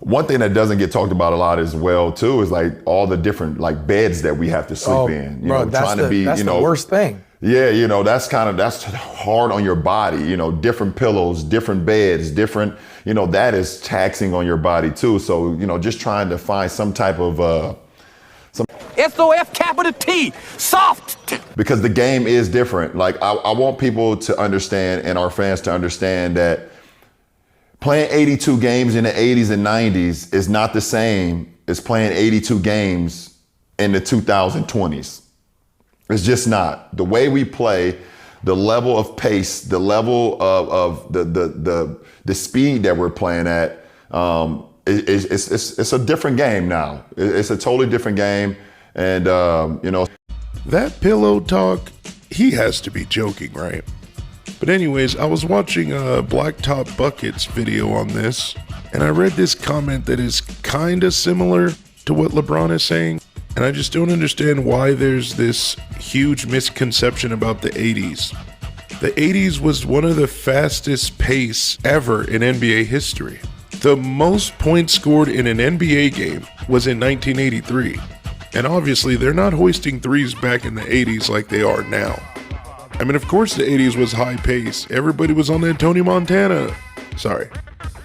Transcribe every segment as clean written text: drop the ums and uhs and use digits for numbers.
One thing that doesn't get talked about a lot as well too is like all the different like beds that we have to sleep in. Bro, that's the worst thing. Yeah, that's hard on your body. Different pillows, different beds, different. That is taxing on your body too. So just trying to find some type of SOF capital T, soft. Because the game is different. Like I want people to understand and our fans to understand that playing 82 games in the 80s and 90s is not the same as playing 82 games in the 2020s. It's just not. The way we play, the level of pace, the level of the speed that we're playing at, it's a different game now. It's a totally different game. And, That pillow talk, he has to be joking, right? But anyways, I was watching a Blacktop Buckets video on this, and I read this comment that is kind of similar to what LeBron is saying, and I just don't understand why there's this huge misconception about the 80s. The 80s was one of the fastest pace ever in NBA history. The most points scored in an NBA game was in 1983. And obviously, they're not hoisting threes back in the 80s like they are now. I mean, of course the 80s was high pace. Everybody was on that Tony Montana. Sorry.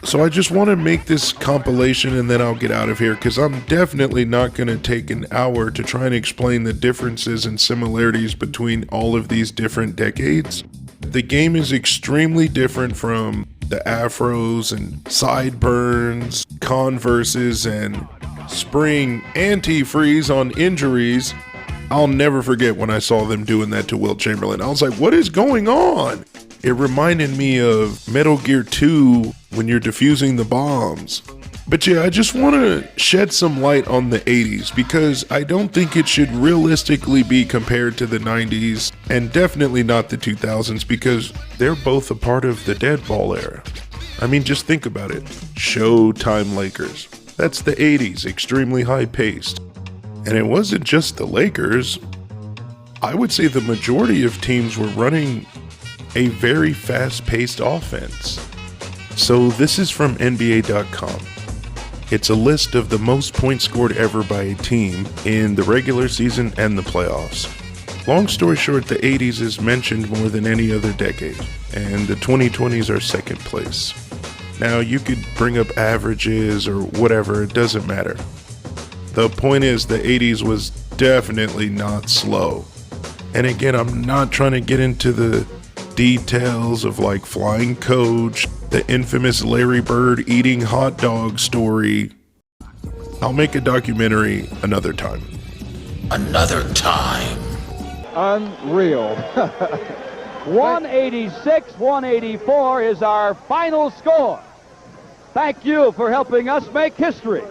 So I just want to make this compilation and then I'll get out of here because I'm definitely not going to take an hour to try and explain the differences and similarities between all of these different decades. The game is extremely different from the afros and sideburns, Converses, and spring antifreeze on injuries. I'll never forget when I saw them doing that to Wilt Chamberlain. I was like, what is going on? It reminded me of Metal Gear 2 when you're defusing the bombs. But yeah, I just want to shed some light on the 80s because I don't think it should realistically be compared to the 90s and definitely not the 2000s because they're both a part of the dead ball era. I mean, just think about it. Showtime Lakers. That's the 80s, extremely high paced. And it wasn't just the Lakers. I would say the majority of teams were running a very fast-paced offense. So this is from NBA.com. It's a list of the most points scored ever by a team in the regular season and the playoffs. Long story short, the 80s is mentioned more than any other decade, and the 2020s are second place. Now, you could bring up averages or whatever, it doesn't matter. The point is, the 80s was definitely not slow. And again, I'm not trying to get into the details of like flying coach, the infamous Larry Bird eating hot dog story. I'll make a documentary another time. Another time. Unreal. 186-184 is our final score. Thank you for helping us make history.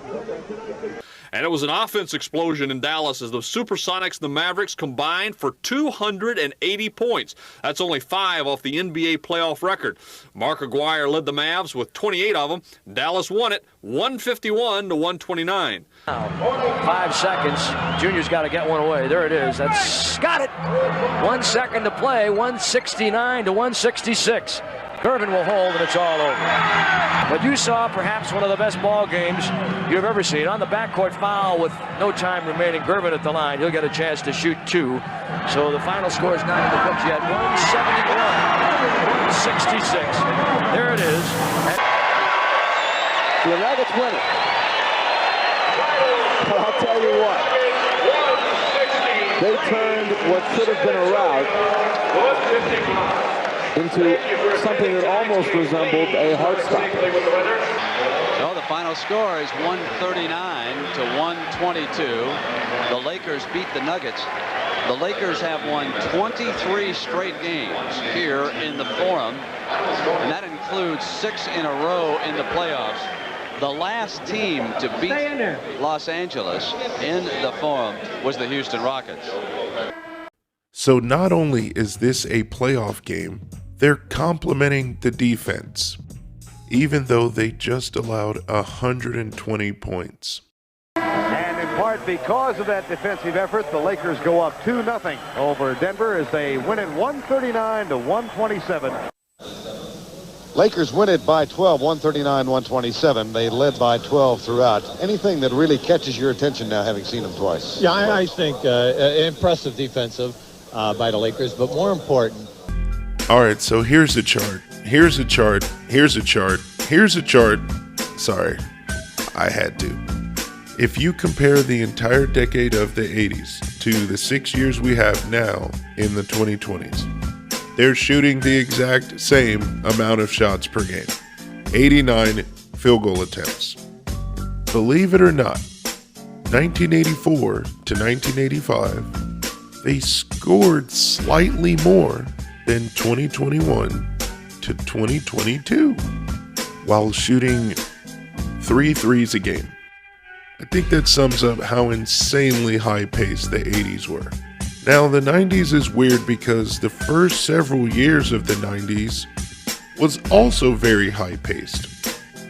And it was an offense explosion in Dallas as the Supersonics and the Mavericks combined for 280 points. That's only 5 off the NBA playoff record. Mark Aguirre led the Mavs with 28 of them. Dallas won it 151-129. 5 seconds. Junior's got to get one away. There it is. That's got it. 1 second to play. 169-166. Gervin will hold, and it's all over. But you saw perhaps one of the best ball games you've ever seen. On the backcourt foul with no time remaining, Gervin at the line. He'll get a chance to shoot 2. So the final score is not in the books yet. 171-166. There it is. The Nuggets win it. But I'll tell you what. They turned what should have been a rout into something that almost resembled a hard stop. So the final score is 139-122. The Lakers beat the Nuggets. The Lakers have won 23 straight games here in the Forum, and that includes 6 in a row in the playoffs. The last team to beat Los Angeles in the Forum was the Houston Rockets. So not only is this a playoff game, they're complimenting the defense, even though they just allowed 120 points. And in part because of that defensive effort, the Lakers go up 2-0 over Denver as they win it 139-127. Lakers win it by 12, 139-127. They led by 12 throughout. Anything that really catches your attention now, having seen them twice? Yeah, I think impressive defensive by the Lakers, but more important. All right, so here's a chart. Here's a chart. Here's a chart. Here's a chart. Sorry, I had to. If you compare the entire decade of the 80s to the 6 years we have now in the 2020s, they're shooting the exact same amount of shots per game. 89 field goal attempts. Believe it or not, 1984 to 1985, they scored slightly more than 2021 to 2022 while shooting 3 threes a game. I think that sums up how insanely high-paced the 80s were. Now, the 90s is weird because the first several years of the 90s was also very high-paced.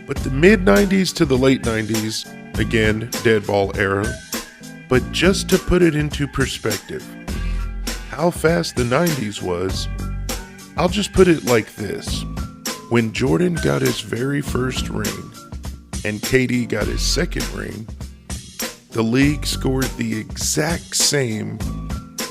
But the mid-90s to the late 90s, again, dead ball era. But just to put it into perspective, how fast the 90s was, I'll just put it like this. When Jordan got his very first ring and KD got his second ring, the league scored the exact same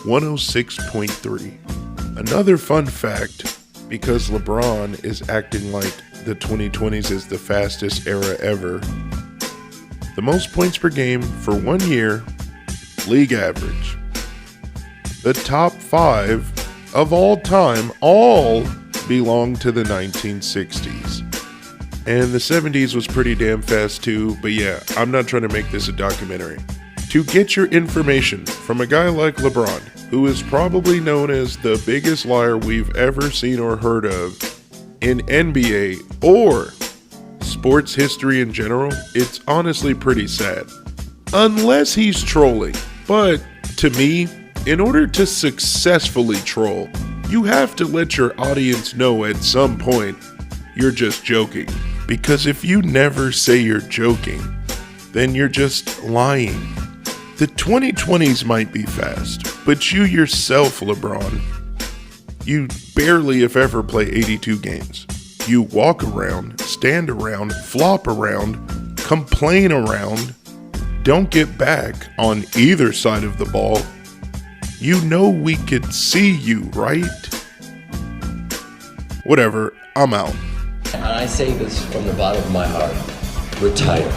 106.3. Another fun fact, because LeBron is acting like the 2020s is the fastest era ever, the most points per game for 1 year, league average. The top 5 of all time all belong to the 1960s. And the 70s was pretty damn fast too, but yeah, I'm not trying to make this a documentary. To get your information from a guy like LeBron, who is probably known as the biggest liar we've ever seen or heard of in NBA or sports history in general, it's honestly pretty sad. Unless he's trolling. But to me, in order to successfully troll, you have to let your audience know at some point you're just joking. Because if you never say you're joking, then you're just lying. The 2020s might be fast, but you yourself, LeBron, you barely if ever play 82 games. You walk around, stand around, flop around, complain around, don't get back on either side of the ball. You know we could see you, right? Whatever, I'm out. And I say this from the bottom of my heart. Retire.